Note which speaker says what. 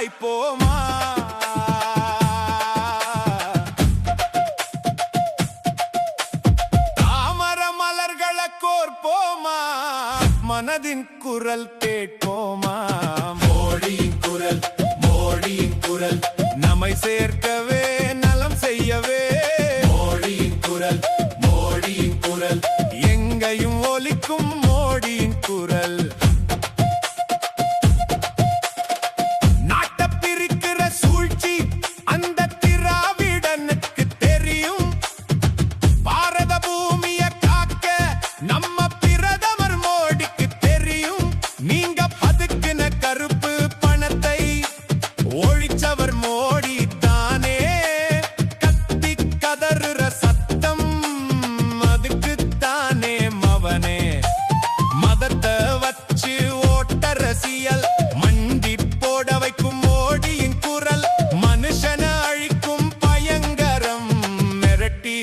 Speaker 1: சாய்ப்போமா? தாமர மலர்களை கோர்ப்போமா? மனதின் குரல் கேட்போமா? மோடியின் குரல், மோடியின் குரல், நம்மை சேர்க்கவே நலம் செய்யவே. மோடியின் குரல், மோடியின் குரல், எங்கையும் ஒலிக்கும் மோடியின் குரல். நாட்டை பிரிக்கிற சூழ்ச்சி அந்த திராவிடனுக்கு தெரியும். பாரத பூமியை காக்க நம்ம பிரதமர் மோடிக்கு தெரியும். நீங்க பதுக்கின கருப்பு பணத்தை ஒழிச்சவர் மோடி தானே. கத்தி கதறுற சத்தம் அதுக்கு தானே மவனே. மதத்தை வச்சு ஓட்டரசியல் மண்டி போட வைக்கும் மோடியின் குரல். மனுஷனை அழிக்கும் பயங்கரம் மிரட்டி